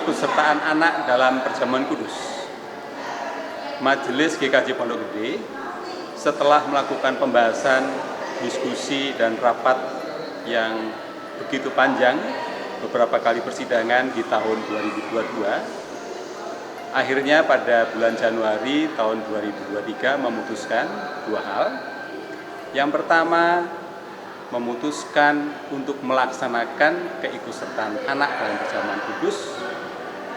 keikutsertaan anak dalam perjamuan kudus. Majelis GKJ Pondok Gede setelah melakukan pembahasan, diskusi, dan rapat yang begitu panjang beberapa kali persidangan di tahun 2022, akhirnya pada bulan Januari tahun 2023 memutuskan dua hal. Yang pertama, memutuskan untuk melaksanakan keikutsertaan anak dalam perjamuan kudus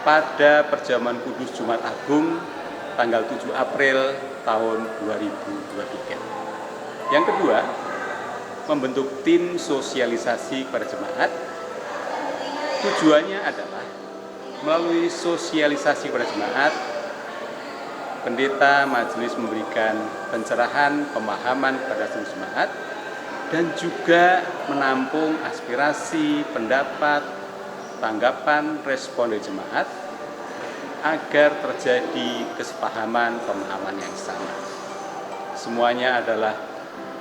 pada perjamuan kudus Jumat Agung tanggal 7 April tahun 2023. Yang kedua, membentuk tim sosialisasi kepada jemaat. Tujuannya adalah melalui sosialisasi kepada jemaat, pendeta majelis memberikan pencerahan, pemahaman kepada seluruh jemaat, dan juga menampung aspirasi, pendapat, tanggapan, respon dari jemaat agar terjadi kesepahaman, pemahaman yang sama. Semuanya adalah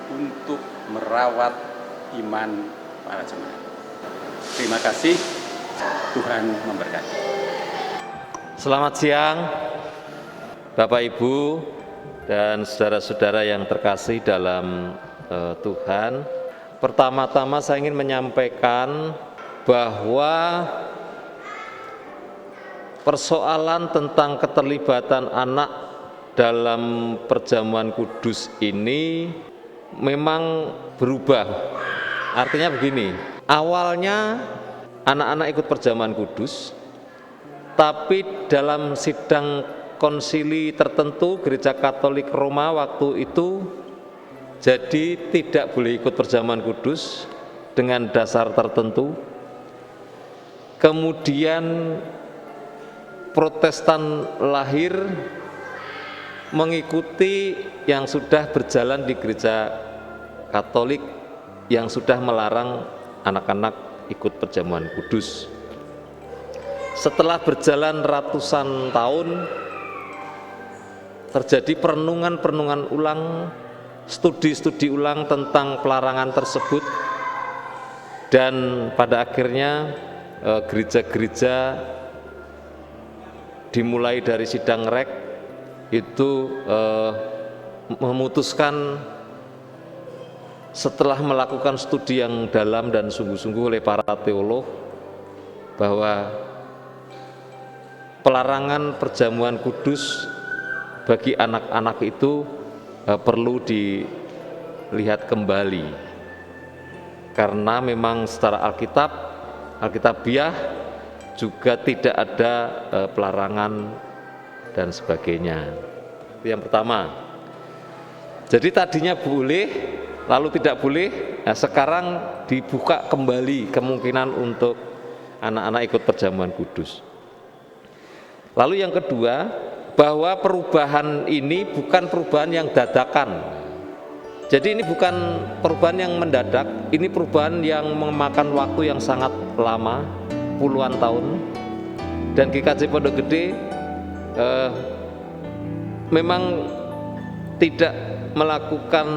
untuk merawat iman para jemaat. Terima kasih, Tuhan memberkati. Selamat siang, Bapak Ibu dan saudara-saudara yang terkasih dalam Tuhan. Pertama-tama saya ingin menyampaikan bahwa persoalan tentang keterlibatan anak dalam perjamuan kudus ini memang berubah. Artinya begini, awalnya anak-anak ikut perjamuan kudus, tapi dalam sidang konsili tertentu Gereja Katolik Roma waktu itu jadi tidak boleh ikut perjamuan kudus dengan dasar tertentu. Kemudian Protestan lahir mengikuti yang sudah berjalan di Gereja Katolik yang sudah melarang anak-anak ikut perjamuan kudus. Setelah berjalan ratusan tahun, terjadi perenungan ulang, studi ulang tentang pelarangan tersebut, dan pada akhirnya gereja-gereja dimulai dari sidang rek itu memutuskan setelah melakukan studi yang dalam dan sungguh-sungguh oleh para teolog bahwa pelarangan perjamuan kudus bagi anak-anak itu perlu dilihat kembali, karena memang secara Alkitabiah juga tidak ada pelarangan dan sebagainya. Itu yang pertama. Jadi tadinya boleh, lalu tidak boleh, nah sekarang dibuka kembali kemungkinan untuk anak-anak ikut perjamuan kudus. Lalu yang kedua, bahwa perubahan ini bukan perubahan yang dadakan. Jadi ini bukan perubahan yang mendadak, ini perubahan yang memakan waktu yang sangat lama, puluhan tahun. Dan GKJ Pondok Gede memang tidak melakukan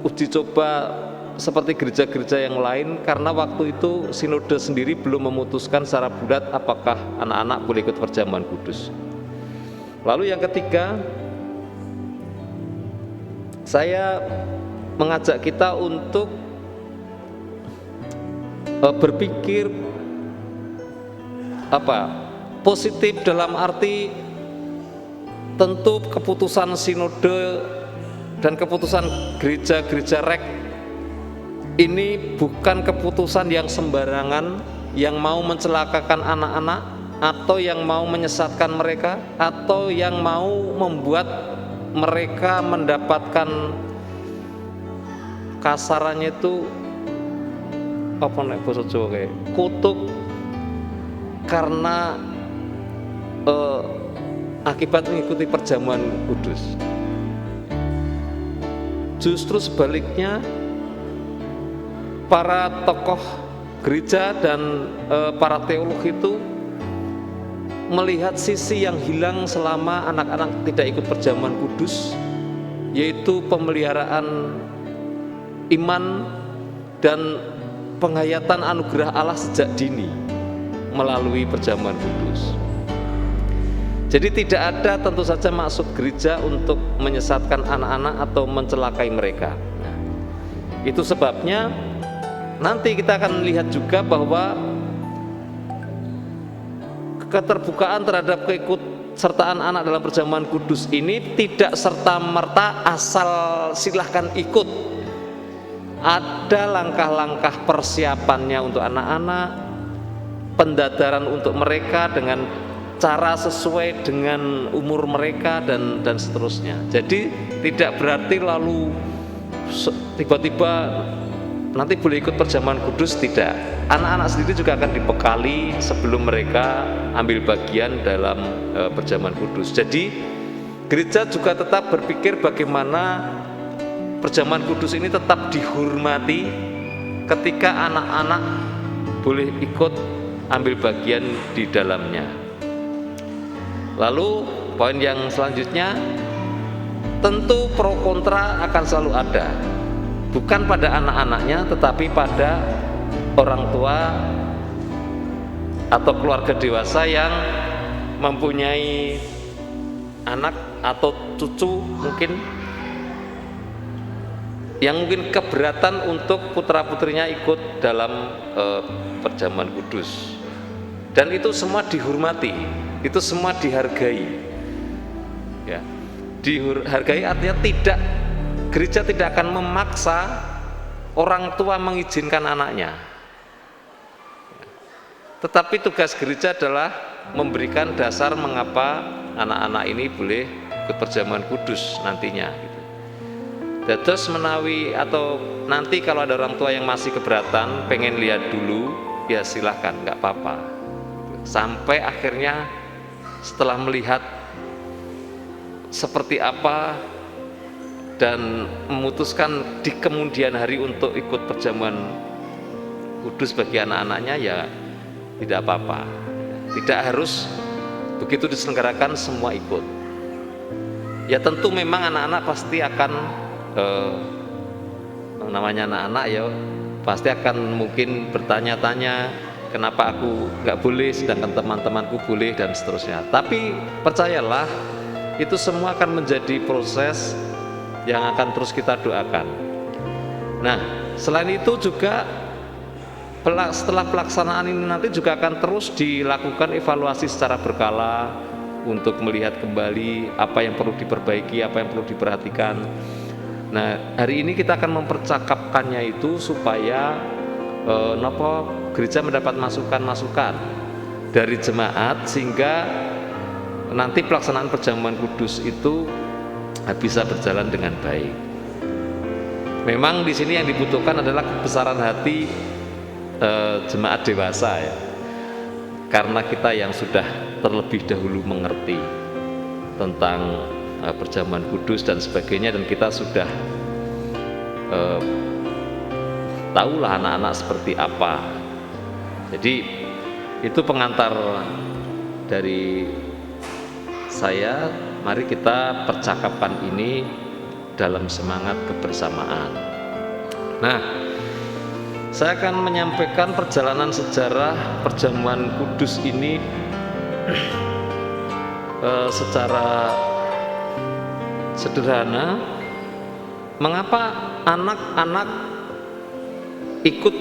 uji coba seperti gereja-gereja yang lain, karena waktu itu sinode sendiri belum memutuskan secara bulat apakah anak-anak boleh ikut perjamuan kudus. Lalu yang ketiga, saya mengajak kita untuk berpikir positif, dalam arti tentu keputusan sinode dan keputusan gereja-gereja rek ini bukan keputusan yang sembarangan, yang mau mencelakakan anak-anak, atau yang mau menyesatkan mereka, atau yang mau membuat mereka mendapatkan kasarannya itu kutuk karena akibat mengikuti perjamuan kudus. Justru sebaliknya, para tokoh gereja dan para teolog itu melihat sisi yang hilang selama anak-anak tidak ikut perjamuan kudus, yaitu pemeliharaan iman dan penghayatan anugerah Allah sejak dini melalui perjamuan kudus. Jadi tidak ada tentu saja maksud gereja untuk menyesatkan anak-anak atau mencelakai mereka. Nah, itu sebabnya nanti kita akan lihat juga bahwa keterbukaan terhadap keikutsertaan anak dalam perjamuan kudus ini tidak serta-merta asal silahkan ikut. Ada langkah-langkah persiapannya untuk anak-anak, pendadaran untuk mereka dengan cara sesuai dengan umur mereka dan seterusnya. Jadi tidak berarti lalu tiba-tiba nanti boleh ikut perjamuan kudus, tidak. Anak-anak sendiri juga akan dibekali sebelum mereka ambil bagian dalam perjamuan kudus. Jadi gereja juga tetap berpikir bagaimana perjamuan kudus ini tetap dihormati ketika anak-anak boleh ikut ambil bagian di dalamnya. Lalu poin yang selanjutnya, tentu pro kontra akan selalu ada, bukan pada anak-anaknya tetapi pada orang tua atau keluarga dewasa yang mempunyai anak atau cucu yang mungkin keberatan untuk putra-putrinya ikut dalam perjamuan kudus. Dan itu semua dihormati, itu semua dihargai. Ya. Dihargai artinya gereja tidak akan memaksa orang tua mengizinkan anaknya. Tetapi tugas gereja adalah memberikan dasar mengapa anak-anak ini boleh ikut perjamuan kudus nantinya. Terus menawi atau nanti kalau ada orang tua yang masih keberatan, pengen lihat dulu, ya silahkan, nggak apa-apa. Sampai akhirnya setelah melihat seperti apa dan memutuskan di kemudian hari untuk ikut perjamuan kudus bagi anak-anaknya, ya tidak apa-apa. Tidak harus begitu diselenggarakan semua ikut. Ya tentu memang anak-anak pasti akan namanya anak-anak ya pasti akan mungkin bertanya-tanya kenapa aku nggak boleh sedangkan teman-temanku boleh dan seterusnya. Tapi percayalah itu semua akan menjadi proses yang akan terus kita doakan. Nah, selain itu juga setelah pelaksanaan ini nanti juga akan terus dilakukan evaluasi secara berkala untuk melihat kembali apa yang perlu diperbaiki, apa yang perlu diperhatikan. Nah, hari ini kita akan mempercakapkannya itu supaya gereja mendapat masukan-masukan dari jemaat sehingga nanti pelaksanaan perjamuan kudus itu bisa berjalan dengan baik. Memang di sini yang dibutuhkan adalah kebesaran hati jemaat dewasa ya. Karena kita yang sudah terlebih dahulu mengerti tentang perjamuan kudus dan sebagainya, dan kita sudah tahulah anak-anak seperti apa. Jadi itu pengantar dari saya. Mari kita percakapkan ini dalam semangat kebersamaan. Nah, saya akan menyampaikan perjalanan sejarah perjamuan kudus ini secara sederhana. Mengapa anak-anak ikut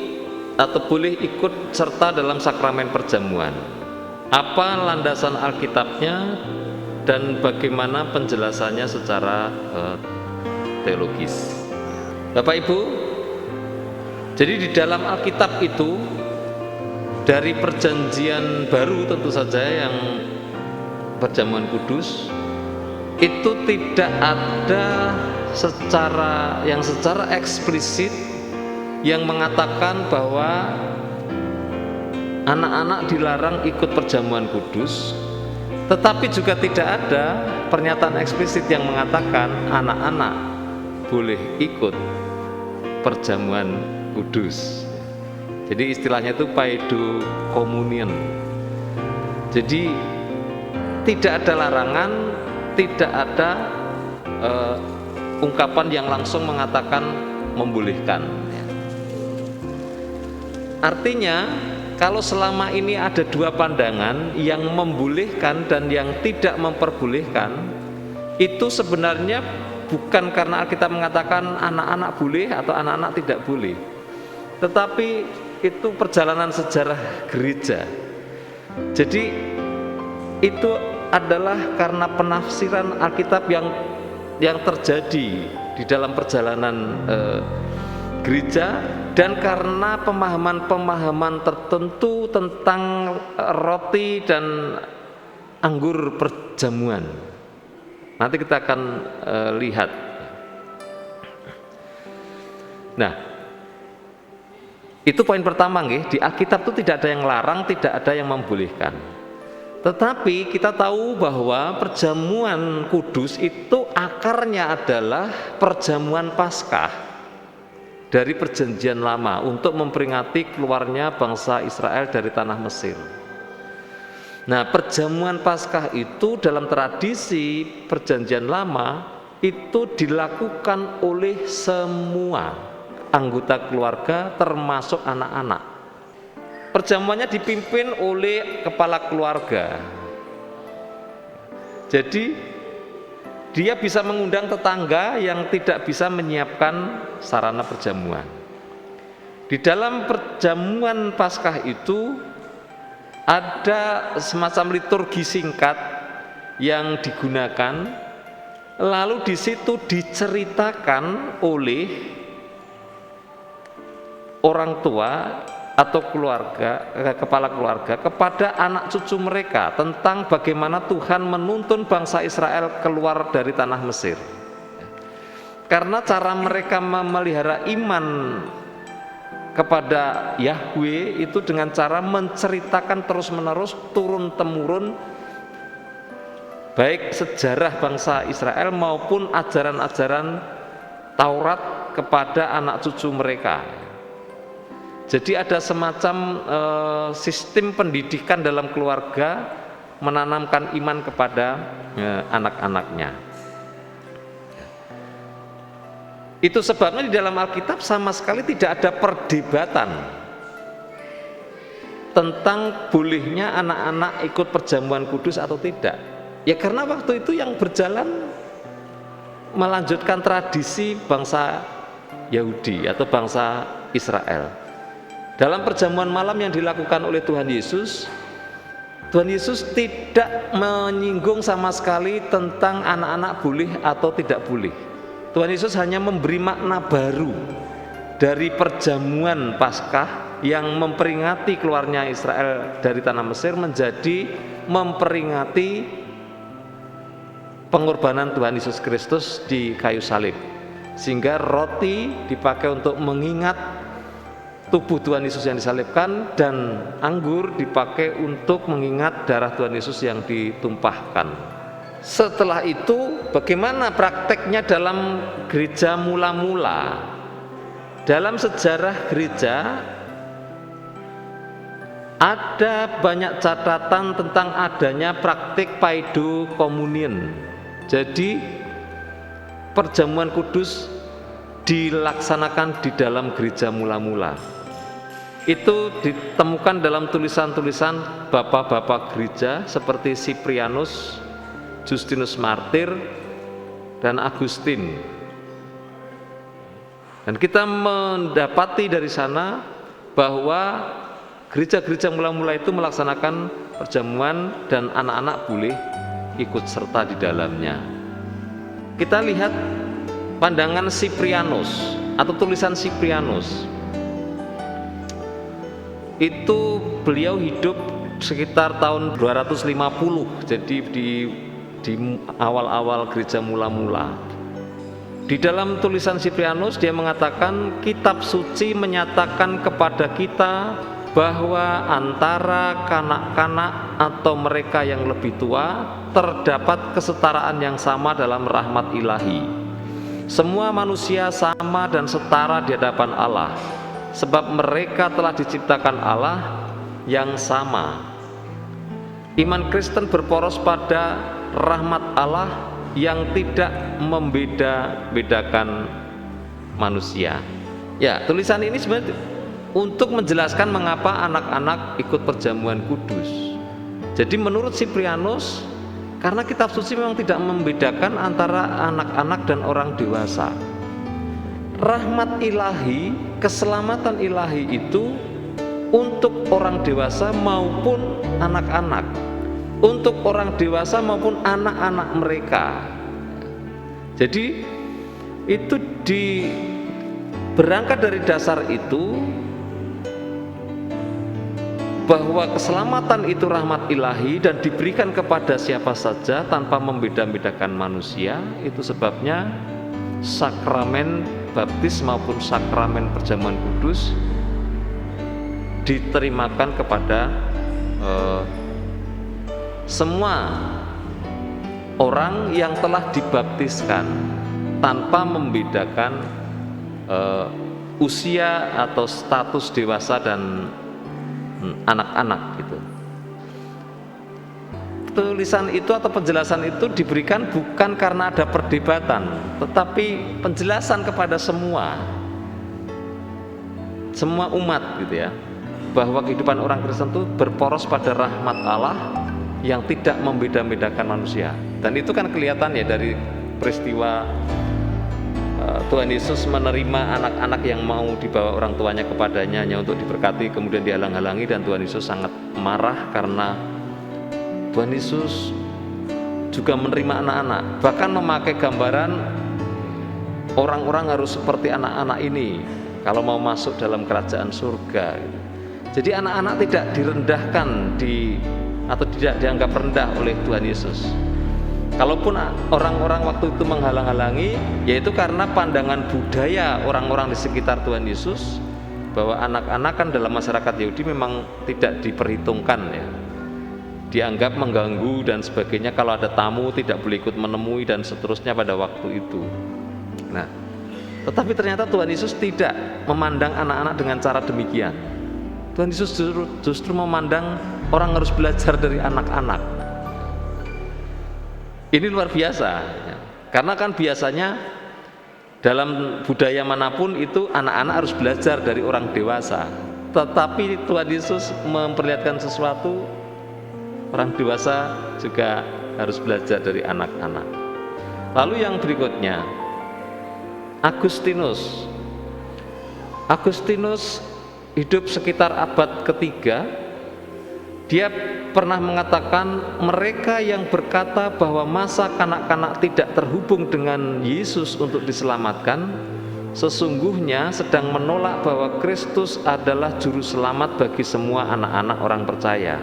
atau boleh ikut serta dalam sakramen perjamuan? Apa landasan Alkitabnya dan bagaimana penjelasannya secara teologis? Bapak Ibu, jadi di dalam Alkitab itu dari perjanjian baru tentu saja yang perjamuan kudus itu tidak ada secara eksplisit yang mengatakan bahwa anak-anak dilarang ikut perjamuan kudus, tetapi juga tidak ada pernyataan eksplisit yang mengatakan anak-anak boleh ikut perjamuan kudus. Jadi istilahnya itu paido communion. Jadi tidak ada larangan, tidak ada ungkapan yang langsung mengatakan membolehkan. Artinya kalau selama ini ada dua pandangan yang membolehkan dan yang tidak memperbolehkan, itu sebenarnya bukan karena Alkitab mengatakan anak-anak boleh atau anak-anak tidak boleh, tetapi itu perjalanan sejarah gereja. Jadi itu adalah karena penafsiran Alkitab yang terjadi di dalam perjalanan gereja, dan karena pemahaman-pemahaman tertentu tentang roti dan anggur perjamuan. Nanti kita akan lihat. Nah, itu poin pertama nggih, di Alkitab itu tidak ada yang larang, tidak ada yang membolehkan. Tetapi kita tahu bahwa perjamuan kudus itu akarnya adalah perjamuan Paskah dari perjanjian lama untuk memperingati keluarnya bangsa Israel dari tanah Mesir. Nah, perjamuan Paskah itu dalam tradisi perjanjian lama itu dilakukan oleh semua anggota keluarga termasuk anak-anak. Perjamuannya dipimpin oleh kepala keluarga. Jadi dia bisa mengundang tetangga yang tidak bisa menyiapkan sarana perjamuan. Di dalam perjamuan Paskah itu ada semacam liturgi singkat yang digunakan, lalu di situ diceritakan oleh orang tua atau kepala keluarga kepada anak cucu mereka tentang bagaimana Tuhan menuntun bangsa Israel keluar dari tanah Mesir. Karena cara mereka memelihara iman kepada Yahweh itu dengan cara menceritakan terus-menerus turun-temurun baik sejarah bangsa Israel maupun ajaran-ajaran Taurat kepada anak cucu mereka. Jadi ada semacam sistem pendidikan dalam keluarga menanamkan iman kepada anak-anaknya. Itu sebabnya di dalam Alkitab sama sekali tidak ada perdebatan tentang bolehnya anak-anak ikut perjamuan kudus atau tidak. Ya karena waktu itu yang berjalan melanjutkan tradisi bangsa Yahudi atau bangsa Israel. Dalam perjamuan malam yang dilakukan oleh Tuhan Yesus tidak menyinggung sama sekali tentang anak-anak boleh atau tidak boleh. Tuhan Yesus hanya memberi makna baru dari perjamuan Paskah yang memperingati keluarnya Israel dari tanah Mesir menjadi memperingati pengorbanan Tuhan Yesus Kristus di kayu salib. Sehingga roti dipakai untuk mengingat tubuh Tuhan Yesus yang disalibkan, dan anggur dipakai untuk mengingat darah Tuhan Yesus yang ditumpahkan. Setelah itu bagaimana prakteknya dalam gereja mula-mula? Dalam sejarah gereja ada banyak catatan tentang adanya praktik paido komunion. Jadi perjamuan kudus dilaksanakan di dalam gereja mula-mula. Itu ditemukan dalam tulisan-tulisan bapak-bapak gereja seperti Siprianus, Justinus Martir, dan Agustin. Dan kita mendapati dari sana bahwa gereja-gereja mula-mula itu melaksanakan perjamuan dan anak-anak boleh ikut serta di dalamnya. Kita lihat pandangan Siprianus atau tulisan Siprianus. Itu beliau hidup sekitar tahun 250, jadi di awal-awal gereja mula-mula. Di dalam tulisan Siprianus dia mengatakan kitab suci menyatakan kepada kita bahwa antara kanak-kanak atau mereka yang lebih tua terdapat kesetaraan yang sama dalam rahmat ilahi. Semua manusia sama dan setara di hadapan Allah, sebab mereka telah diciptakan Allah yang sama. Iman Kristen berporos pada rahmat Allah yang tidak membeda-bedakan manusia. Ya, tulisan ini sebenarnya untuk menjelaskan mengapa anak-anak ikut perjamuan kudus. Jadi menurut Siprianus, karena kitab suci memang tidak membedakan antara anak-anak dan orang dewasa. Rahmat ilahi, keselamatan ilahi itu untuk orang dewasa maupun anak-anak, untuk orang dewasa maupun anak-anak mereka. Jadi itu berangkat dari dasar itu, bahwa keselamatan itu rahmat ilahi dan diberikan kepada siapa saja tanpa membeda-bedakan manusia. Itu sebabnya sakramen baptis maupun sakramen perjamuan kudus diterimakan kepada semua orang yang telah dibaptiskan tanpa membedakan usia atau status dewasa dan anak-anak gitu. Tulisan itu atau penjelasan itu diberikan bukan karena ada perdebatan, tetapi penjelasan kepada semua umat gitu ya, bahwa kehidupan orang Kristen itu berporos pada rahmat Allah yang tidak membeda-bedakan manusia. Dan itu kan kelihatan ya dari peristiwa Tuhan Yesus menerima anak-anak yang mau dibawa orang tuanya kepadanya hanya untuk diberkati, kemudian dihalang-halangi, dan Tuhan Yesus sangat marah karena Tuhan Yesus juga menerima anak-anak, bahkan memakai gambaran orang-orang harus seperti anak-anak ini kalau mau masuk dalam kerajaan surga. Jadi anak-anak tidak direndahkan atau tidak dianggap rendah oleh Tuhan Yesus. Kalaupun orang-orang waktu itu menghalang-halangi, yaitu karena pandangan budaya orang-orang di sekitar Tuhan Yesus, bahwa anak-anak kan dalam masyarakat Yahudi memang tidak diperhitungkan ya, dianggap mengganggu dan sebagainya. Kalau ada tamu tidak boleh ikut menemui dan seterusnya pada waktu itu. Nah, tetapi ternyata Tuhan Yesus tidak memandang anak-anak dengan cara demikian. Tuhan Yesus justru memandang orang harus belajar dari anak-anak. Ini luar biasa ya. Karena kan biasanya dalam budaya manapun itu anak-anak harus belajar dari orang dewasa, tetapi Tuhan Yesus memperlihatkan sesuatu, orang dewasa juga harus belajar dari anak-anak. Lalu yang berikutnya, Agustinus hidup sekitar abad ketiga. Dia pernah mengatakan, mereka yang berkata bahwa masa kanak-kanak tidak terhubung dengan Yesus untuk diselamatkan, sesungguhnya sedang menolak bahwa Kristus adalah juru selamat bagi semua anak-anak orang percaya.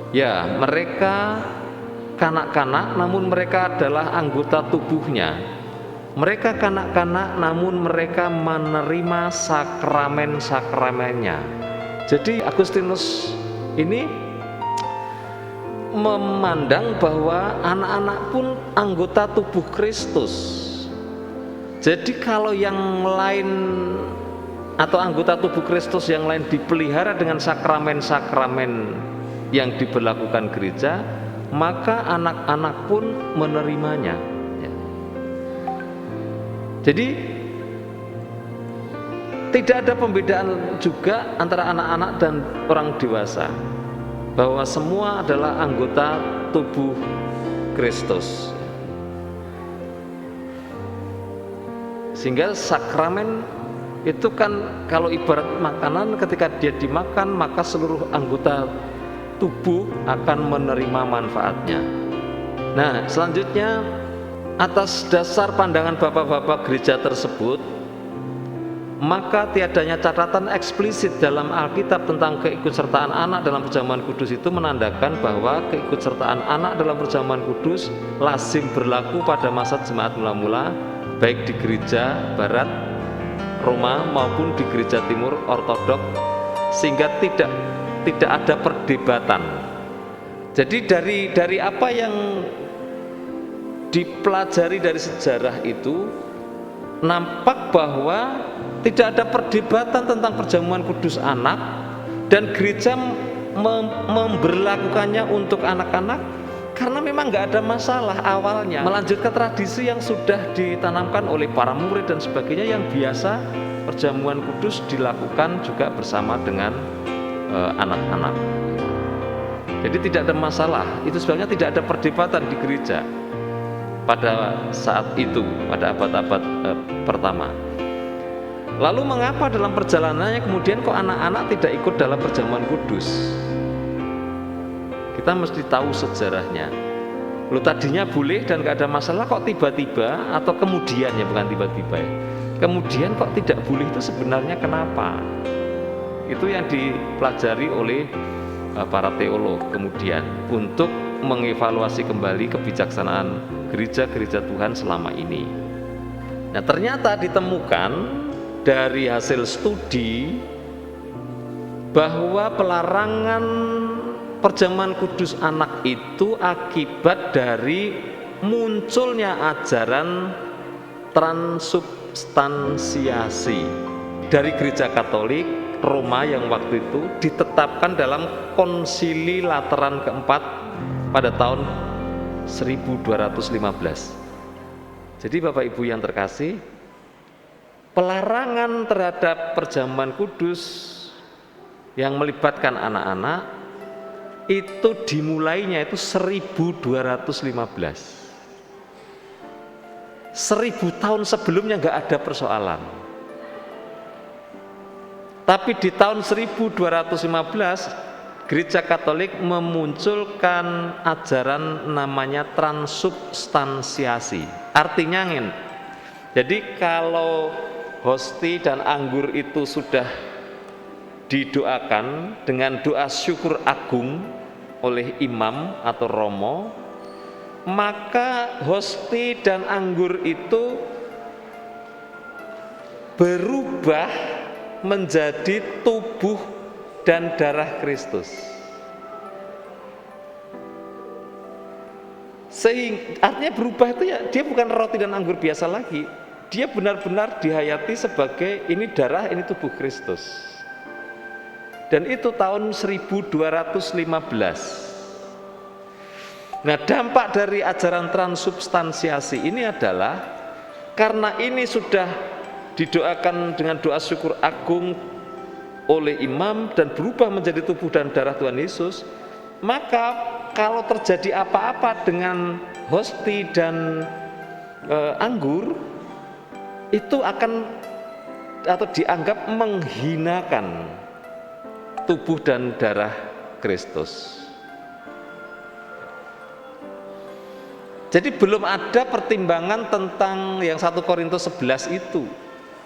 Ya, mereka kanak-kanak namun mereka adalah anggota tubuhnya. Mereka kanak-kanak namun mereka menerima sakramen-sakramennya. Jadi Agustinus ini memandang bahwa anak-anak pun anggota tubuh Kristus. Jadi kalau yang lain atau anggota tubuh Kristus yang lain dipelihara dengan sakramen-sakramen yang diberlakukan gereja, maka anak-anak pun menerimanya. Jadi tidak ada pembedaan juga antara anak-anak dan orang dewasa, bahwa semua adalah anggota tubuh Kristus. Sehingga sakramen itu kan kalau ibarat makanan, ketika dia dimakan maka seluruh anggota tubuh akan menerima manfaatnya. Nah, selanjutnya atas dasar pandangan bapak-bapak gereja tersebut, maka tiadanya catatan eksplisit dalam Alkitab tentang keikutsertaan anak dalam perjamuan kudus itu menandakan bahwa keikutsertaan anak dalam perjamuan kudus lazim berlaku pada masa jemaat mula-mula, baik di gereja barat Roma maupun di gereja timur ortodok, sehingga tidak ada perdebatan. Jadi dari apa yang dipelajari dari sejarah itu, nampak bahwa tidak ada perdebatan tentang perjamuan kudus anak, dan gereja memberlakukannya untuk anak-anak karena memang memang nggak ada masalah awalnya melanjutkan tradisi yang sudah ditanamkan oleh para murid dan sebagainya, yang biasa perjamuan kudus dilakukan juga bersama dengan anak-anak. Jadi tidak ada masalah, itu sebenarnya tidak ada perdebatan di gereja pada saat itu, pada abad-abad pertama. Lalu mengapa dalam perjalanannya kemudian kok anak-anak tidak ikut dalam perjamuan kudus? Kita mesti tahu sejarahnya. Loh, tadinya boleh dan gak ada masalah, kok tiba-tiba, atau kemudian, ya bukan tiba-tiba ya, kemudian kok tidak boleh, itu sebenarnya kenapa? Itu yang dipelajari oleh para teolog kemudian untuk mengevaluasi kembali kebijaksanaan gereja-gereja Tuhan selama ini. Nah, ternyata ditemukan dari hasil studi bahwa pelarangan perjamuan kudus anak itu akibat dari munculnya ajaran transubstansiasi dari Gereja Katolik Roma yang waktu itu ditetapkan dalam Konsili Lateran keempat pada tahun 1215. Jadi Bapak Ibu yang terkasih, pelarangan terhadap perjamuan kudus yang melibatkan anak-anak itu dimulainya itu 1215. 1000 tahun sebelumnya nggak ada persoalan. Tapi di tahun 1215 Gereja Katolik memunculkan ajaran namanya transubstansiasi. Artinya jadi kalau hosti dan anggur itu sudah didoakan dengan doa syukur agung oleh imam atau romo, maka hosti dan anggur itu berubah menjadi tubuh dan darah Kristus. Artinya berubah itu ya, dia bukan roti dan anggur biasa lagi, dia benar-benar dihayati sebagai ini darah, ini tubuh Kristus. Dan itu tahun 1215. Nah, dampak dari ajaran transubstansiasi ini adalah karena ini sudah didoakan dengan doa syukur agung oleh imam dan berubah menjadi tubuh dan darah Tuhan Yesus, maka kalau terjadi apa-apa dengan hosti dan anggur, itu akan atau dianggap menghinakan tubuh dan darah Kristus. Jadi belum ada pertimbangan tentang yang 1 Korintus 11 itu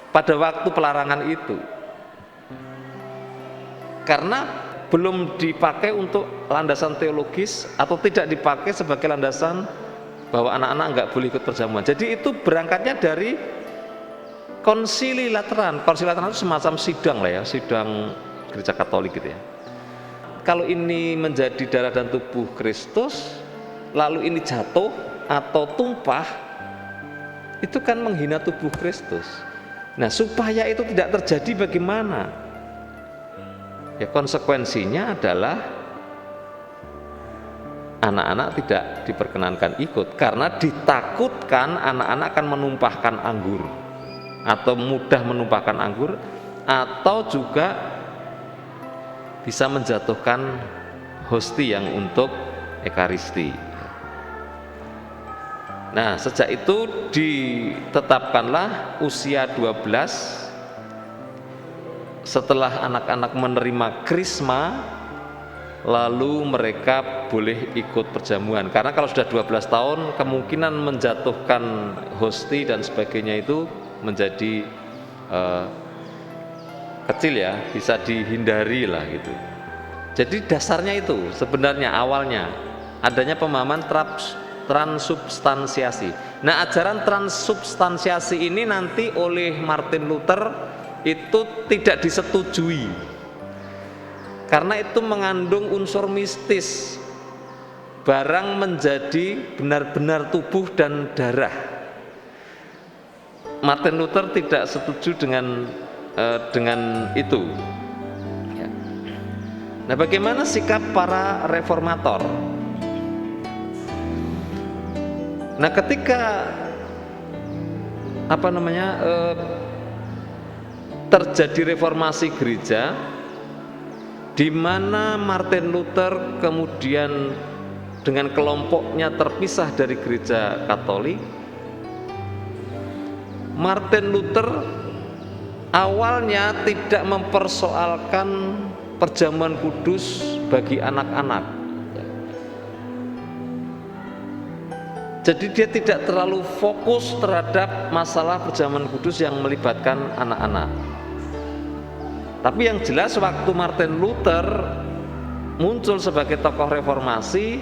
pada waktu pelarangan itu, karena belum dipakai untuk landasan teologis atau tidak dipakai sebagai landasan bahwa anak-anak nggak boleh ikut perjamuan. Jadi itu berangkatnya dari Konsili Lateran. Konsili Lateran itu semacam sidang lah ya, sidang Gereja Katolik gitu ya. Kalau ini menjadi darah dan tubuh Kristus, lalu ini jatuh atau tumpah, itu kan menghina tubuh Kristus. Nah, supaya itu tidak terjadi bagaimana? Ya, konsekuensinya adalah anak-anak tidak diperkenankan ikut karena ditakutkan anak-anak akan menumpahkan anggur atau mudah menumpahkan anggur, atau juga bisa menjatuhkan hosti yang untuk ekaristi. Nah, sejak itu ditetapkanlah usia 12 setelah anak-anak menerima krisma, lalu mereka boleh ikut perjamuan. Karena kalau sudah 12 tahun kemungkinan menjatuhkan hosti dan sebagainya itu menjadi kecil ya, bisa dihindari lah gitu. Jadi dasarnya itu sebenarnya awalnya adanya pemahaman transubstansiasi. Nah, ajaran transubstansiasi ini nanti oleh Martin Luther itu tidak disetujui karena itu mengandung unsur mistis, barang menjadi benar-benar tubuh dan darah. Martin Luther tidak setuju dengan itu. Ya. Nah, bagaimana sikap para reformator? Nah, ketika terjadi reformasi gereja, di mana Martin Luther kemudian dengan kelompoknya terpisah dari gereja Katolik. Martin Luther awalnya tidak mempersoalkan perjamuan kudus bagi anak-anak. Jadi dia tidak terlalu fokus terhadap masalah perjamuan kudus yang melibatkan anak-anak. Tapi yang jelas waktu Martin Luther muncul sebagai tokoh reformasi,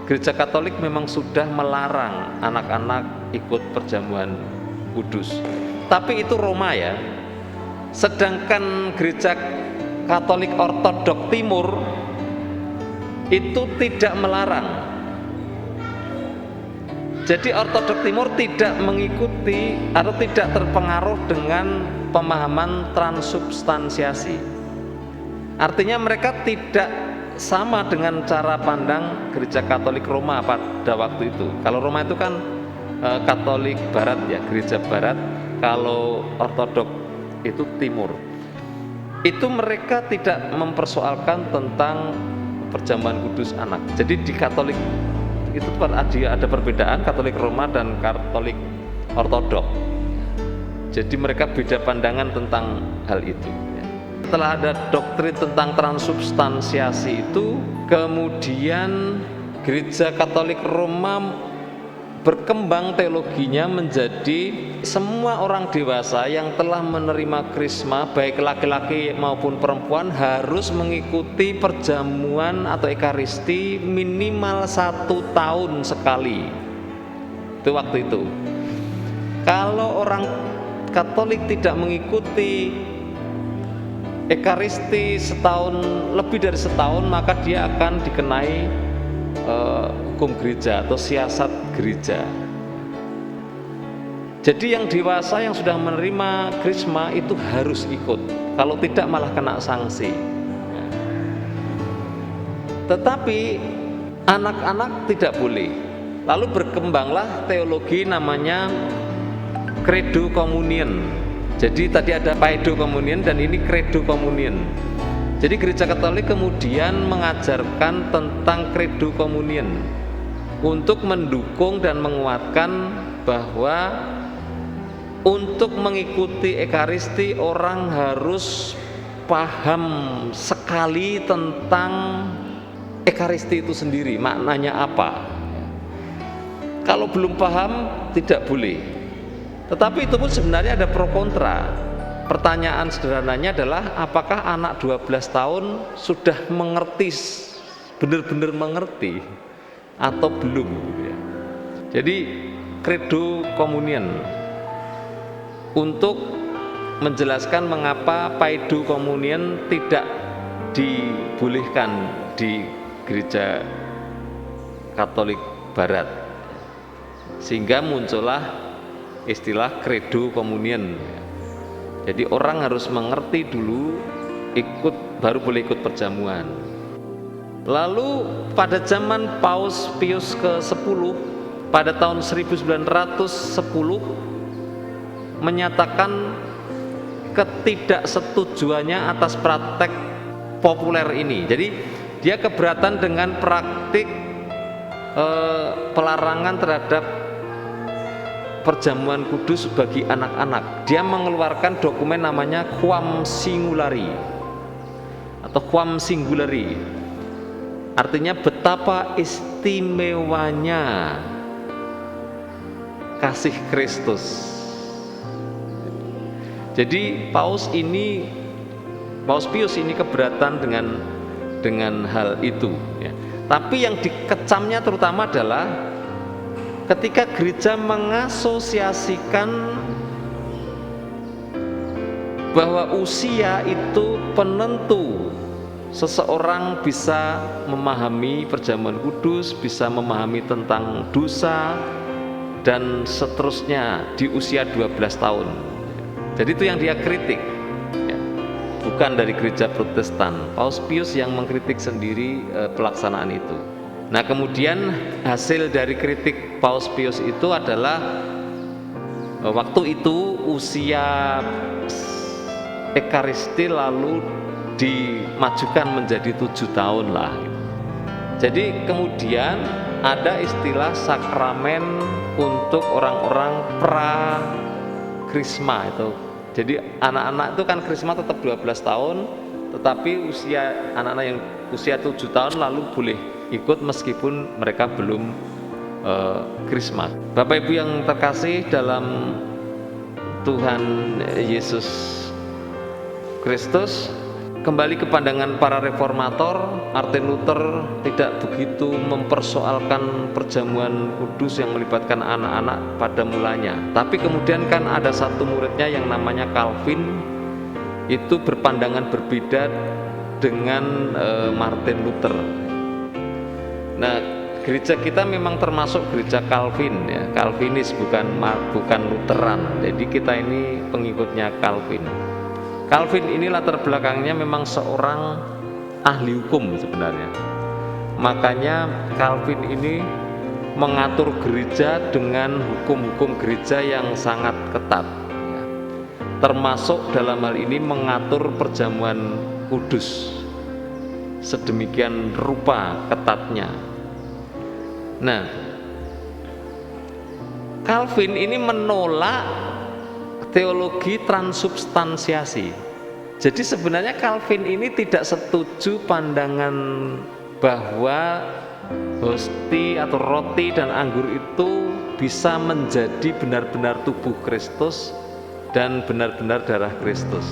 gereja Katolik memang sudah melarang anak-anak ikut perjamuan kudus. Tapi itu Roma ya. Sedangkan gereja Katolik Ortodok Timur itu tidak melarang. Jadi Ortodok Timur tidak mengikuti atau tidak terpengaruh dengan pemahaman transubstansiasi. Artinya mereka tidak sama dengan cara pandang gereja Katolik Roma pada waktu itu. Kalau Roma itu kan Katolik Barat ya, gereja Barat. Kalau Ortodok itu Timur. Itu mereka tidak mempersoalkan tentang perjamuan kudus anak. Jadi di Katolik itu ada perbedaan Katolik Roma dan Katolik Ortodok. Jadi mereka beda pandangan tentang hal itu. Setelah ada doktrin tentang transubstansiasi itu, kemudian gereja Katolik Roma berkembang teologinya menjadi semua orang dewasa yang telah menerima krisma, baik laki-laki maupun perempuan, harus mengikuti perjamuan atau ekaristi minimal 1 tahun sekali. Itu waktu itu. Kalau orang Katolik tidak mengikuti ekaristi lebih dari setahun, maka dia akan dikenai hukum gereja atau siasat gereja. Jadi yang dewasa yang sudah menerima krisma itu harus ikut, kalau tidak malah kena sanksi. Tetapi anak-anak tidak boleh. Lalu berkembanglah teologi namanya Credo Communion. Jadi tadi ada Paido Communion dan ini Credo Communion. Jadi gereja Katolik kemudian mengajarkan tentang Credo Communion untuk mendukung dan menguatkan bahwa untuk mengikuti ekaristi orang harus paham sekali tentang ekaristi itu sendiri, maknanya apa. Kalau belum paham tidak boleh. Tetapi itu pun sebenarnya ada pro kontra. Pertanyaan sederhananya adalah apakah anak 12 tahun sudah mengerti, benar-benar mengerti atau belum ya. Jadi Credo Communion untuk menjelaskan mengapa Paido Communion tidak dibolehkan di gereja Katolik Barat, sehingga muncullah istilah Credo Communion. Jadi orang harus mengerti dulu, baru boleh ikut perjamuan. Lalu pada zaman Paus Pius ke-10 pada tahun 1910 menyatakan ketidaksetujuannya atas praktek populer ini. Jadi dia keberatan dengan praktik pelarangan terhadap perjamuan kudus bagi anak-anak. Dia mengeluarkan dokumen namanya Quam Singulari atau Quam Singulari. Artinya betapa istimewanya kasih Kristus. Jadi Paus Pius ini keberatan dengan hal itu ya. Tapi yang dikecamnya terutama adalah ketika gereja mengasosiasikan bahwa usia itu penentu seseorang bisa memahami perjamuan kudus, bisa memahami tentang dosa dan seterusnya di usia 12 tahun. Jadi itu yang dia kritik ya. Bukan dari gereja Protestan. Paus Pius yang mengkritik sendiri pelaksanaan itu. Nah, kemudian hasil dari kritik Paus Pius itu adalah waktu itu usia Ekaristi lalu dimajukan menjadi 7 tahun lah. Jadi kemudian ada istilah sakramen untuk orang-orang pra-krisma itu. Jadi anak-anak itu kan krisma tetap 12 tahun, tetapi usia anak-anak yang usia 7 tahun lalu boleh ikut meskipun mereka belum krisma. Bapak Ibu yang terkasih dalam Tuhan Yesus Kristus, kembali ke pandangan para reformator, Martin Luther tidak begitu mempersoalkan perjamuan kudus yang melibatkan anak-anak pada mulanya. Tapi kemudian kan ada satu muridnya yang namanya Calvin, itu berpandangan berbeda dengan Martin Luther. Nah, gereja kita memang termasuk gereja Calvin ya, Calvinis bukan Lutheran. Jadi kita ini pengikutnya Calvin. Calvin ini latar belakangnya memang seorang ahli hukum sebenarnya. Makanya Calvin ini mengatur gereja dengan hukum-hukum gereja yang sangat ketat ya. Termasuk dalam hal ini mengatur perjamuan kudus sedemikian rupa ketatnya. Nah, Calvin ini menolak teologi transubstansiasi. Jadi sebenarnya Calvin ini tidak setuju pandangan bahwa hosti atau roti dan anggur itu bisa menjadi benar-benar tubuh Kristus dan benar-benar darah Kristus.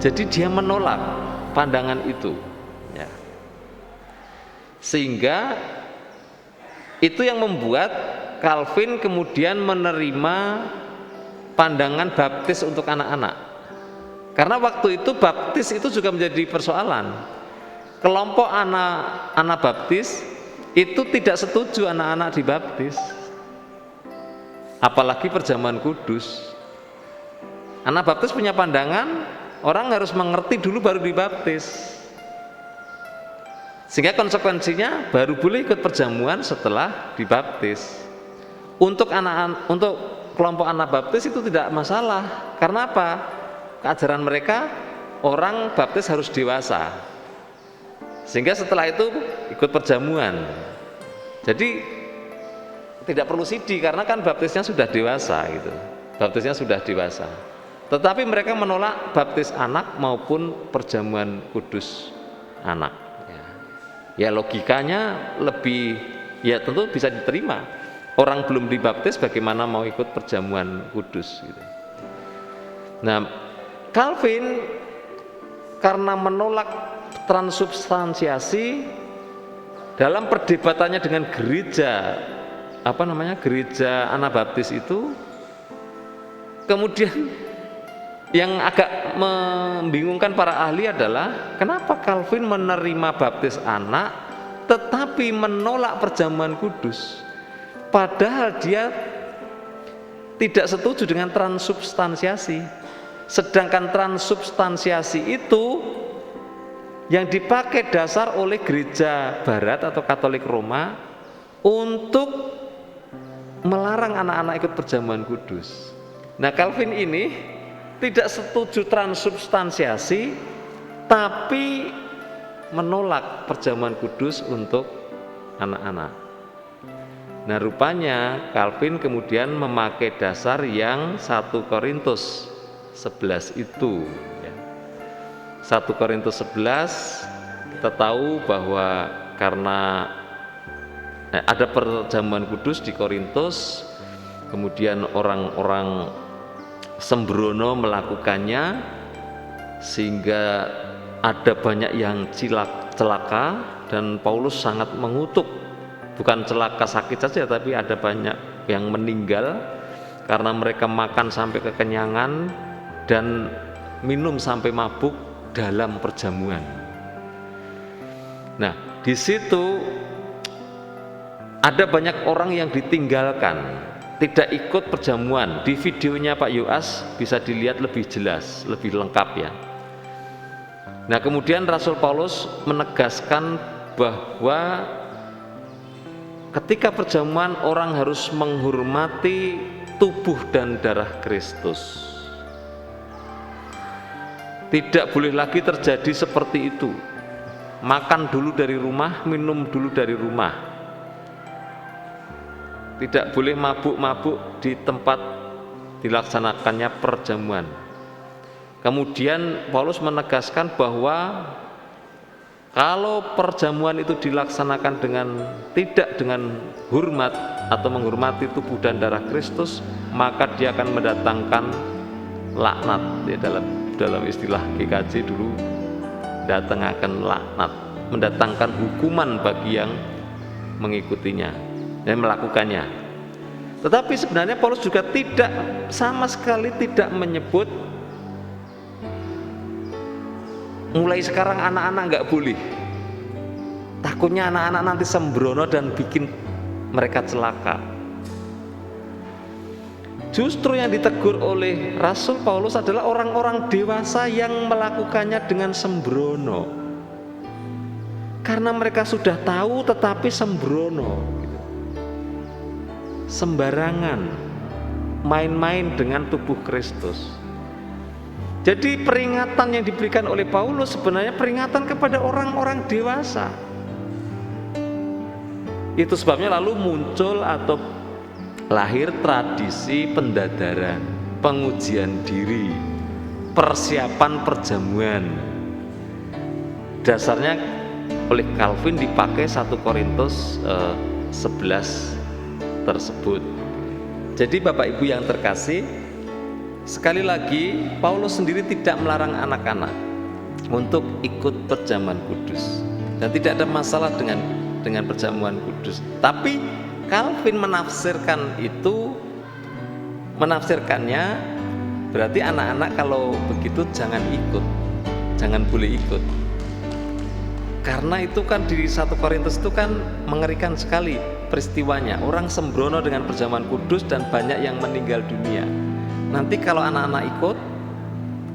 Jadi dia menolak pandangan itu ya. Sehingga itu yang membuat Calvin kemudian menerima pandangan baptis untuk anak-anak. Karena waktu itu baptis itu juga menjadi persoalan. Kelompok anak baptis itu tidak setuju anak-anak dibaptis. Apalagi perjamuan kudus. Anak baptis punya pandangan, orang harus mengerti dulu baru dibaptis. Sehingga konsekuensinya baru boleh ikut perjamuan setelah dibaptis. Untuk kelompok anak baptis itu tidak masalah. Karena apa? Keajaran mereka orang baptis harus dewasa. Sehingga setelah itu ikut perjamuan. Jadi tidak perlu sidi karena kan baptisnya sudah dewasa gitu. Baptisnya sudah dewasa. Tetapi mereka menolak baptis anak maupun perjamuan kudus anak. Ya logikanya lebih, ya tentu bisa diterima. Orang belum dibaptis bagaimana mau ikut perjamuan kudus gitu. Nah, Calvin karena menolak transubstansiasi dalam perdebatannya dengan gereja gereja Anabaptis itu, kemudian yang agak membingungkan para ahli adalah kenapa Calvin menerima baptis anak tetapi menolak perjamuan kudus, padahal dia tidak setuju dengan transubstansiasi. Sedangkan transubstansiasi itu yang dipakai dasar oleh gereja barat atau Katolik Roma untuk melarang anak-anak ikut perjamuan kudus. Nah, Calvin ini tidak setuju transubstansiasi tapi menolak perjamuan kudus untuk anak-anak. Nah, rupanya Calvin kemudian memakai dasar yang 1 Korintus 11 itu ya. 1 Korintus 11 kita tahu bahwa karena ada perjamuan kudus di Korintus, kemudian orang-orang sembrono melakukannya sehingga ada banyak yang celaka dan Paulus sangat mengutuk. Bukan celaka sakit saja tapi ada banyak yang meninggal karena mereka makan sampai kekenyangan dan minum sampai mabuk dalam perjamuan. Nah, di situ ada banyak orang yang ditinggalkan, tidak ikut perjamuan. Di videonya Pak Yoas bisa dilihat lebih jelas, lebih lengkap ya. Nah, kemudian Rasul Paulus menegaskan bahwa ketika perjamuan orang harus menghormati tubuh dan darah Kristus. Tidak boleh lagi terjadi seperti itu. Makan dulu dari rumah, minum dulu dari rumah. Tidak boleh mabuk-mabuk di tempat dilaksanakannya perjamuan. Kemudian Paulus menegaskan bahwa kalau perjamuan itu dilaksanakan tidak dengan hormat atau menghormati tubuh dan darah Kristus, maka dia akan mendatangkan laknat. Ya, dalam istilah GKJ dulu, datangkan laknat, mendatangkan hukuman bagi yang mengikutinya dan melakukannya. Tetapi sebenarnya Paulus juga sama sekali tidak menyebut mulai sekarang anak-anak nggak boleh. Takutnya anak-anak nanti sembrono dan bikin mereka celaka. Justru yang ditegur oleh Rasul Paulus adalah orang-orang dewasa yang melakukannya dengan sembrono. Karena mereka sudah tahu tetapi sembrono, sembarangan, main-main dengan tubuh Kristus. Jadi peringatan yang diberikan oleh Paulus sebenarnya peringatan kepada orang-orang dewasa. Itu sebabnya lalu muncul atau lahir tradisi pendadaran, pengujian diri, persiapan perjamuan. Dasarnya oleh Calvin dipakai 1 Korintus 11 tersebut. Jadi Bapak Ibu yang terkasih, sekali lagi Paulus sendiri tidak melarang anak-anak untuk ikut perjamuan kudus dan tidak ada masalah dengan perjamuan kudus. Tapi Calvin menafsirkannya berarti anak-anak kalau begitu jangan boleh ikut. Karena itu kan di 1 Korintus itu kan mengerikan sekali peristiwanya. Orang sembrono dengan perjamuan kudus dan banyak yang meninggal dunia. Nanti kalau anak-anak ikut,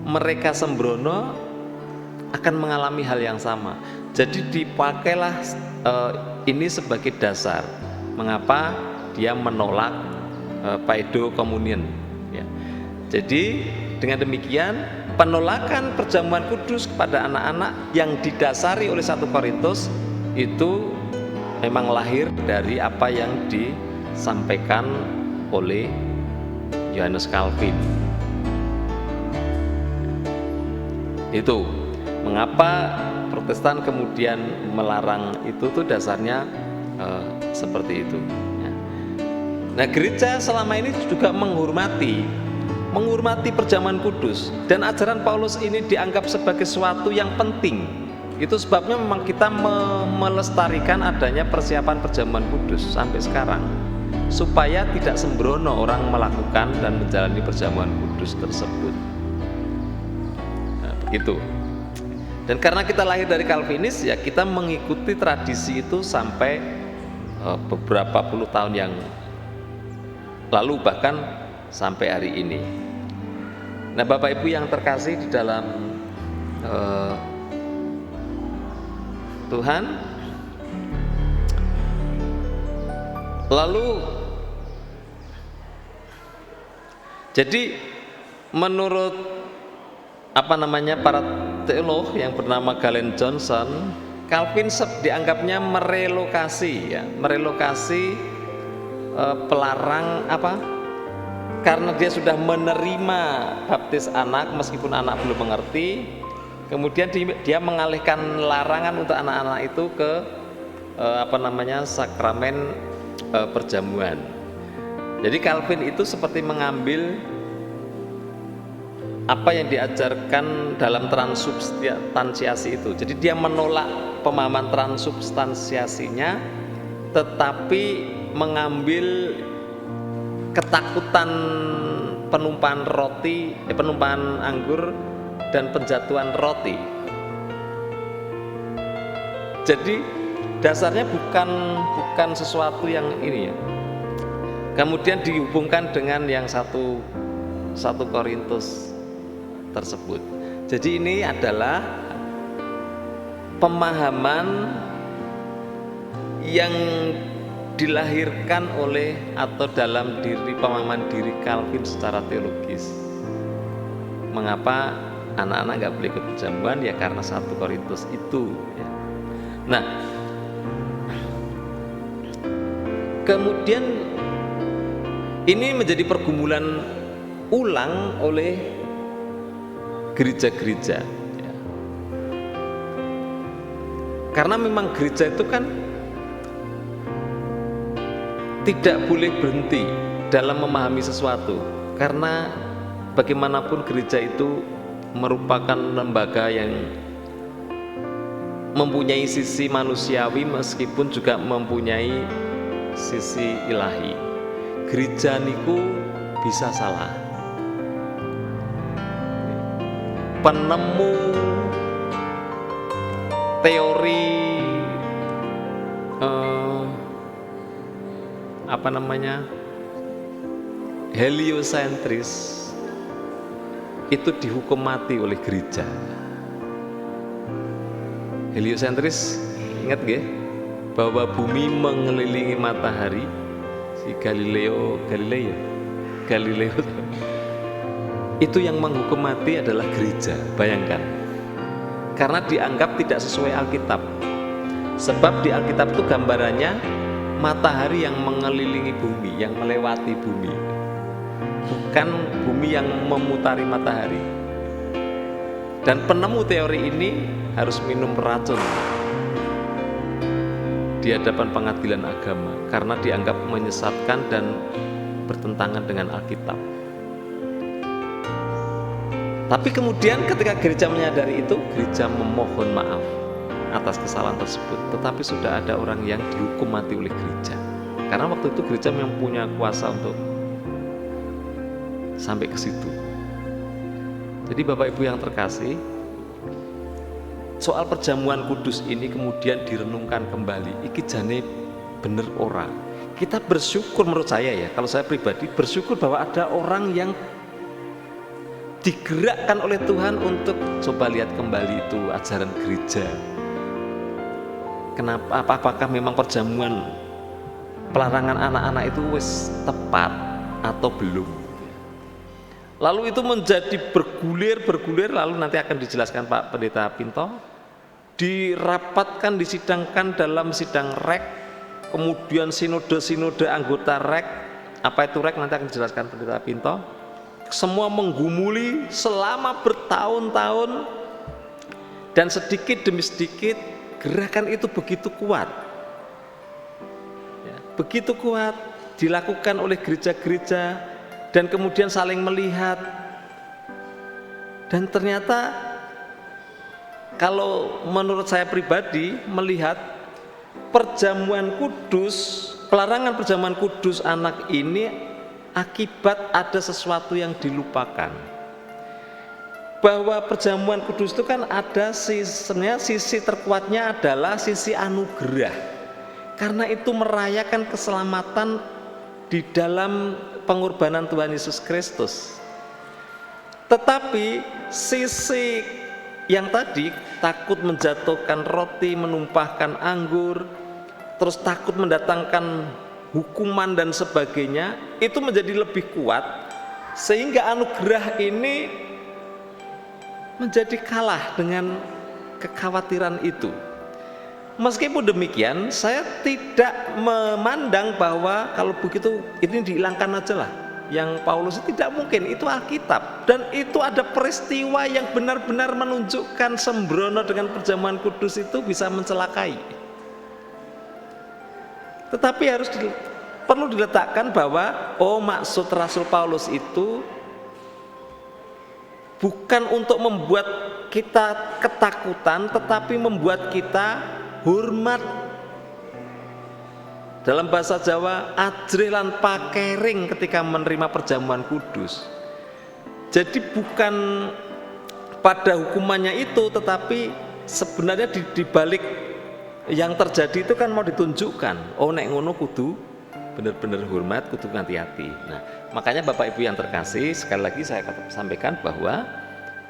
mereka sembrono akan mengalami hal yang sama. Jadi dipakailah ini sebagai dasar mengapa dia menolak Paido Communion. Ya. Jadi dengan demikian penolakan perjamuan kudus kepada anak-anak yang didasari oleh 1 Korintus itu memang lahir dari apa yang disampaikan oleh Johannes Calvin. Itu mengapa Protestan kemudian melarang itu tuh dasarnya seperti itu. Nah, gereja selama ini juga menghormati perjamuan kudus dan ajaran Paulus ini dianggap sebagai sesuatu yang penting. Itu sebabnya memang kita melestarikan adanya persiapan perjamuan kudus sampai sekarang supaya tidak sembrono orang melakukan dan menjalani perjamuan kudus tersebut. Nah, begitu. Dan karena kita lahir dari Calvinis, ya kita mengikuti tradisi itu sampai beberapa puluh tahun yang lalu, bahkan sampai hari ini. Nah, Bapak Ibu yang terkasih di dalam Tuhan, lalu jadi menurut para teolog yang bernama Galen Johnson, Calvin dianggapnya merelokasi pelarang karena dia sudah menerima baptis anak meskipun anak belum mengerti, kemudian dia mengalihkan larangan untuk anak-anak itu ke sakramen perjamuan. Jadi Calvin itu seperti mengambil apa yang diajarkan dalam transubstansiasi itu. Jadi dia menolak pemahaman transubstansiasinya, tetapi mengambil ketakutan penumpahan anggur dan penjatuhan roti. Jadi dasarnya bukan sesuatu yang ini ya. Kemudian dihubungkan dengan yang 1 Korintus tersebut. Jadi ini adalah pemahaman yang dilahirkan oleh atau dalam diri pemahaman diri Calvin secara teologis. Mengapa anak-anak nggak boleh ikut perjamuan? Ya karena 1 Korintus itu ya. Nah, kemudian ini menjadi pergumulan ulang oleh gereja-gereja ya. Karena memang gereja itu kan tidak boleh berhenti dalam memahami sesuatu, karena bagaimanapun gereja itu merupakan lembaga yang mempunyai sisi manusiawi meskipun juga mempunyai sisi ilahi. Gereja niku bisa salah. Penemu teori heliosentris itu dihukum mati oleh gereja. Heliosentris, ingat gak? Bahwa bumi mengelilingi matahari. Si Galileo itu yang menghukum mati adalah gereja. Bayangkan, karena dianggap tidak sesuai Alkitab. Sebab di Alkitab itu gambarannya matahari yang mengelilingi bumi, yang melewati bumi, bukan bumi yang memutari matahari. Dan penemu teori ini harus minum racun di hadapan pengadilan agama karena dianggap menyesatkan dan bertentangan dengan Alkitab. Tapi kemudian ketika gereja menyadari itu, gereja memohon maaf atas kesalahan tersebut. Tetapi sudah ada orang yang dihukum mati oleh gereja, karena waktu itu gereja yang punya kuasa untuk sampai ke situ. Jadi Bapak Ibu yang terkasih, soal perjamuan kudus ini kemudian direnungkan kembali. Iki jane bener ora. Kita bersyukur, menurut saya ya, kalau saya pribadi bersyukur bahwa ada orang yang digerakkan oleh Tuhan untuk coba lihat kembali itu ajaran gereja. Kenapa? Apakah memang perjamuan pelarangan anak-anak itu wis tepat atau belum? Lalu itu menjadi bergulir, lalu nanti akan dijelaskan Pak Pendeta Pinto, dirapatkan, disidangkan dalam sidang rek, kemudian sinode anggota rek. Apa itu rek nanti akan dijelaskan Pendeta Pinto. Semua menggumuli selama bertahun-tahun, dan sedikit demi sedikit gerakan itu begitu kuat ya, begitu kuat dilakukan oleh gereja-gereja, dan kemudian saling melihat. Dan ternyata kalau menurut saya pribadi melihat perjamuan kudus, pelarangan perjamuan kudus anak ini akibat ada sesuatu yang dilupakan. Bahwa perjamuan kudus itu kan ada sebenarnya sisi terkuatnya adalah sisi anugerah. Karena itu merayakan keselamatan di dalam pengorbanan Tuhan Yesus Kristus. Tetapi sisi yang tadi, takut menjatuhkan roti, menumpahkan anggur, terus takut mendatangkan hukuman dan sebagainya, itu menjadi lebih kuat, sehingga anugerah ini menjadi kalah dengan kekhawatiran itu. Meskipun demikian, saya tidak memandang bahwa kalau begitu ini dihilangkan aja lah. Yang Paulus tidak mungkin, itu Alkitab, dan itu ada peristiwa yang benar-benar menunjukkan sembrono dengan perjamuan kudus itu bisa mencelakai. Tetapi perlu diletakkan bahwa maksud Rasul Paulus itu bukan untuk membuat kita ketakutan, tetapi membuat kita hormat. Dalam bahasa Jawa, ajrih lan pakering ketika menerima perjamuan kudus. Jadi bukan pada hukumannya itu, tetapi sebenarnya di balik yang terjadi itu kan mau ditunjukkan, nek ngono kudu benar-benar hormat, kudu hati-hati. Nah, makanya Bapak Ibu yang terkasih, sekali lagi saya sampaikan bahwa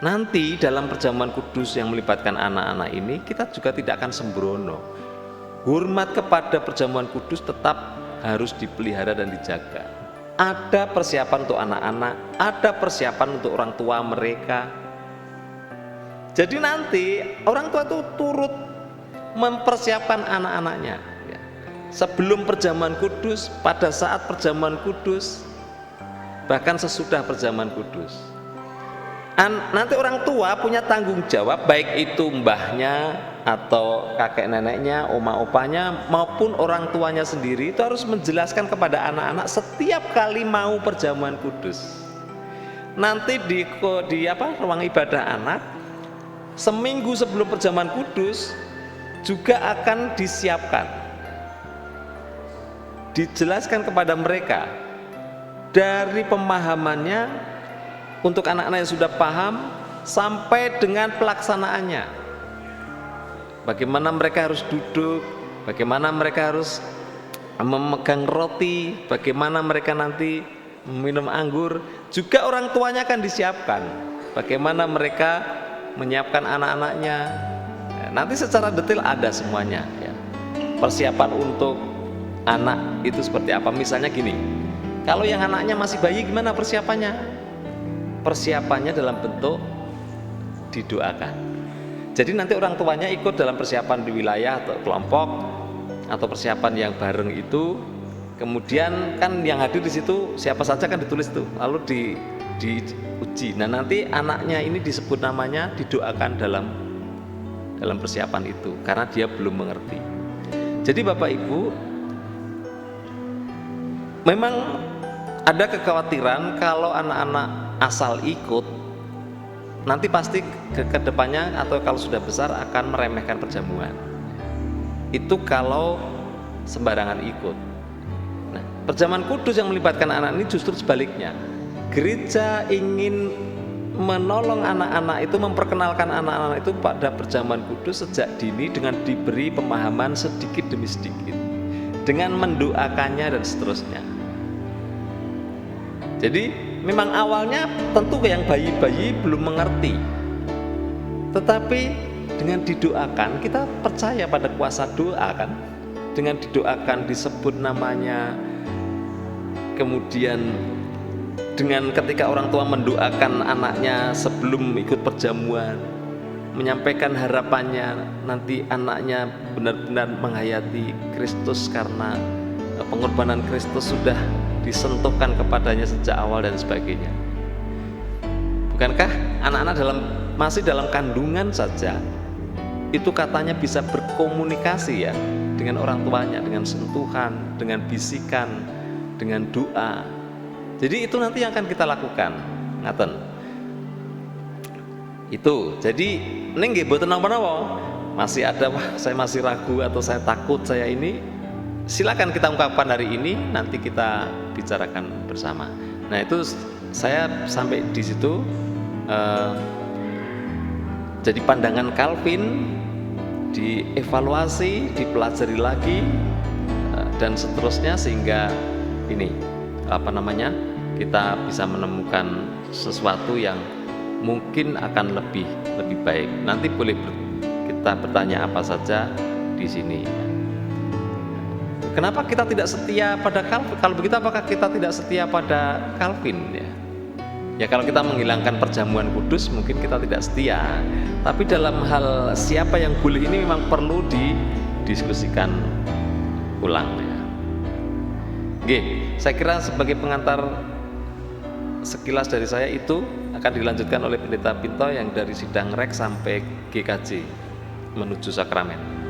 nanti dalam perjamuan kudus yang melibatkan anak-anak ini, kita juga tidak akan sembrono. hormat kepada perjamuan kudus tetap harus dipelihara dan dijaga. Ada persiapan untuk anak-anak, ada persiapan untuk orang tua mereka. Jadi nanti orang tua itu turut mempersiapkan anak-anaknya ya. Sebelum perjamuan kudus, pada saat perjamuan kudus, bahkan sesudah perjamuan kudus. Nanti orang tua punya tanggung jawab, baik itu mbahnya atau kakek neneknya, oma opanya maupun orang tuanya sendiri, itu harus menjelaskan kepada anak-anak setiap kali mau perjamuan kudus. Nanti di ruang ibadah anak, seminggu sebelum perjamuan kudus juga akan disiapkan, dijelaskan kepada mereka dari pemahamannya untuk anak-anak yang sudah paham sampai dengan pelaksanaannya. Bagaimana mereka harus duduk, bagaimana mereka harus memegang roti, bagaimana mereka nanti minum anggur, juga orang tuanya akan disiapkan. Bagaimana mereka menyiapkan anak-anaknya. Nanti secara detail ada semuanya ya. Persiapan untuk anak itu seperti apa? Misalnya gini, kalau yang anaknya masih bayi gimana persiapannya? Persiapannya dalam bentuk didoakan. Jadi nanti orang tuanya ikut dalam persiapan di wilayah atau kelompok atau persiapan yang bareng itu. Kemudian kan yang hadir di situ siapa saja kan ditulis tuh, lalu diuji. Nah nanti anaknya ini disebut namanya, didoakan dalam persiapan itu karena dia belum mengerti. Jadi Bapak Ibu, memang ada kekhawatiran kalau anak-anak asal ikut, nanti pasti ke depannya atau kalau sudah besar akan meremehkan perjamuan. Itu kalau sembarangan ikut. Nah, perjamuan kudus yang melibatkan anak ini justru sebaliknya. Gereja ingin menolong anak-anak itu, memperkenalkan anak-anak itu pada perjamuan kudus sejak dini dengan diberi pemahaman sedikit demi sedikit, dengan mendoakannya dan seterusnya. Jadi memang awalnya tentu yang bayi-bayi belum mengerti, tetapi dengan didoakan, kita percaya pada kuasa doa kan. Dengan didoakan, disebut namanya, kemudian dengan ketika orang tua mendoakan anaknya sebelum ikut perjamuan, menyampaikan harapannya nanti anaknya benar-benar menghayati Kristus karena pengorbanan Kristus sudah disentuhkan kepadanya sejak awal dan sebagainya. Bukankah anak-anak masih dalam kandungan saja itu katanya bisa berkomunikasi ya dengan orang tuanya, dengan sentuhan, dengan bisikan, dengan doa. Jadi itu nanti yang akan kita lakukan. Ngaten. Itu. Jadi ning nggih mboten napa-napa. Masih ada saya masih ragu atau saya takut saya ini, silakan kita ungkapkan hari ini, nanti kita bicarakan bersama. Nah itu saya sampai di situ. Jadi pandangan Calvin dievaluasi, dipelajari lagi dan seterusnya sehingga ini kita bisa menemukan sesuatu yang mungkin akan lebih baik. Nanti boleh kita bertanya apa saja di sini. Kenapa kita tidak setia pada Calvin? Kalau begitu apakah kita tidak setia pada Calvin ya? Ya kalau kita menghilangkan perjamuan kudus mungkin kita tidak setia. Tapi dalam hal siapa yang boleh ini memang perlu didiskusikan ulang ya. Oke, saya kira sebagai pengantar sekilas dari saya itu akan dilanjutkan oleh Pendeta Pinto yang dari sidang rek sampai GKJ menuju sakramen.